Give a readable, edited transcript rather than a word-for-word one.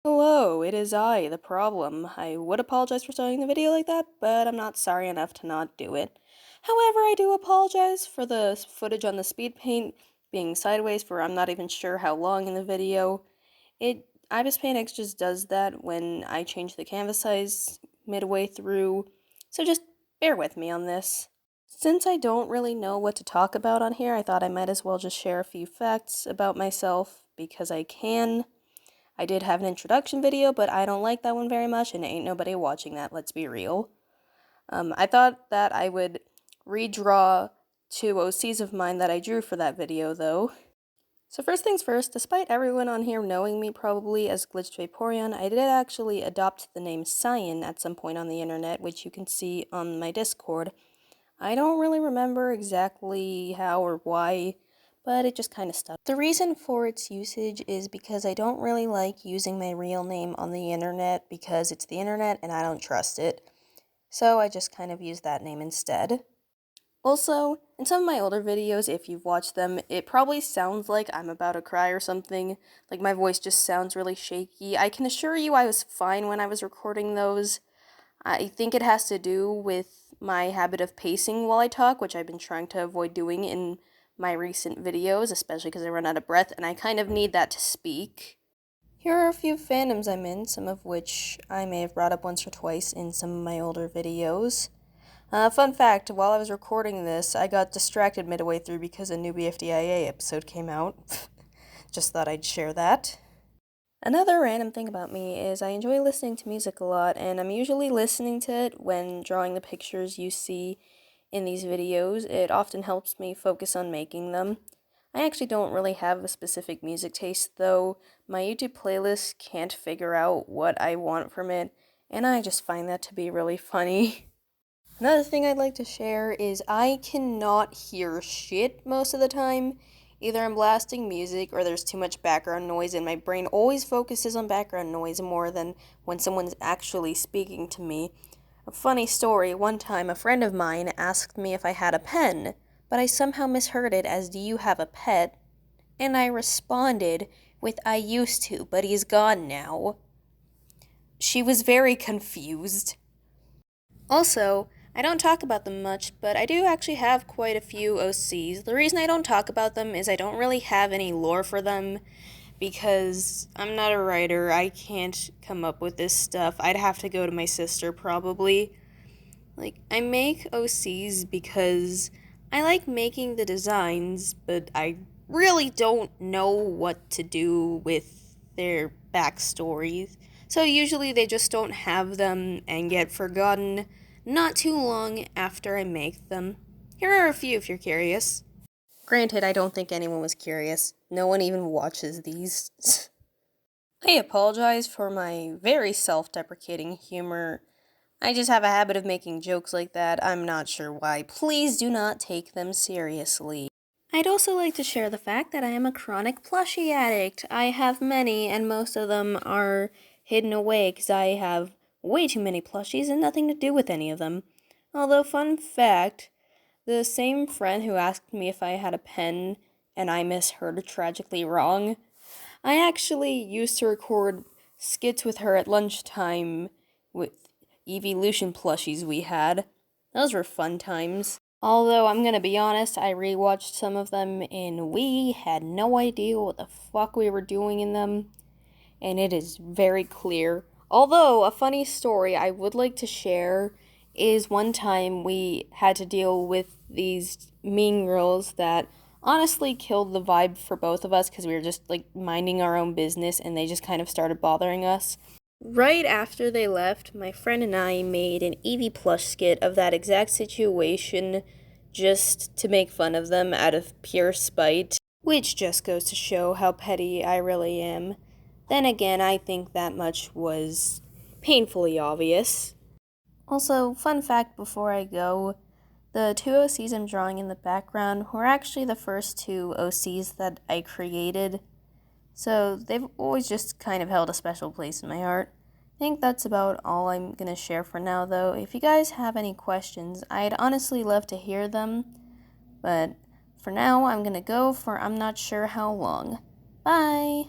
Hello, it is I, the problem. I would apologize for starting the video like that, but I'm not sorry enough to not do it. However, I do apologize for the footage on the speed paint being sideways for I'm not even sure how long in the video. Ibis Paint X just does that when I change the canvas size midway through, so just bear with me on this. Since I don't really know what to talk about on here, I thought I might as well just share a few facts about myself because I can. I did have an introduction video, but I don't like that one very much, and ain't nobody watching that, let's be real. I thought that I would redraw two OCs of mine that I drew for that video, though. So first things first, despite everyone on here knowing me probably as Glitched Vaporeon, I did actually adopt the name Cyan at some point on the internet, which you can see on my Discord. I don't really remember exactly how or why, but it just kind of stuck. The reason for its usage is because I don't really like using my real name on the internet because it's the internet and I don't trust it. So I just kind of use that name instead. Also, in some of my older videos, if you've watched them, it probably sounds like I'm about to cry or something. Like my voice just sounds really shaky. I can assure you I was fine when I was recording those. I think it has to do with my habit of pacing while I talk, which I've been trying to avoid doing in my recent videos, especially because I run out of breath, and I kind of need that to speak. Here are a few fandoms I'm in, some of which I may have brought up once or twice in some of my older videos. Fun fact, while I was recording this, I got distracted midway through because a new BFDIA episode came out. Just thought I'd share that. Another random thing about me is I enjoy listening to music a lot, and I'm usually listening to it when drawing the pictures you see in these videos. It often helps me focus on making them. I actually don't really have a specific music taste, though. My YouTube playlist can't figure out what I want from it, and I just find that to be really funny. Another thing I'd like to share is I cannot hear shit most of the time. Either I'm blasting music or there's too much background noise, and my brain always focuses on background noise more than when someone's actually speaking to me. A funny story, one time a friend of mine asked me if I had a pen, but I somehow misheard it as "Do you have a pet?" And I responded with "I used to, but he's gone now." She was very confused. Also, I don't talk about them much, but I do actually have quite a few OCs. The reason I don't talk about them is I don't really have any lore for them, because I'm not a writer. I can't come up with this stuff. I'd have to go to my sister, probably. I make OCs because I like making the designs, but I really don't know what to do with their backstories. So usually they just don't have them and get forgotten not too long after I make them. Here are a few if you're curious. Granted, I don't think anyone was curious. No one even watches these. I apologize for my very self-deprecating humor. I just have a habit of making jokes like that. I'm not sure why. Please do not take them seriously. I'd also like to share the fact that I am a chronic plushie addict. I have many, and most of them are hidden away because I have way too many plushies and nothing to do with any of them. Although, fun fact, the same friend who asked me if I had a pen and I misheard tragically wrong, I actually used to record skits with her at lunchtime with evolution plushies we had. Those were fun times. Although, I'm gonna be honest, I rewatched some of them and we had no idea what the fuck we were doing in them. And it is very clear. Although, a funny story I would like to share is one time we had to deal with these mean girls that honestly killed the vibe for both of us because we were just minding our own business and they just kind of started bothering us. Right after they left, my friend and I made an Eevee plush skit of that exact situation just to make fun of them out of pure spite, which just goes to show how petty I really am. Then again, I think that much was painfully obvious. Also, fun fact before I go, the two OCs I'm drawing in the background were actually the first two OCs that I created. So they've always just kind of held a special place in my heart. I think that's about all I'm going to share for now, though. If you guys have any questions, I'd honestly love to hear them. But for now, I'm going to go for I'm not sure how long. Bye!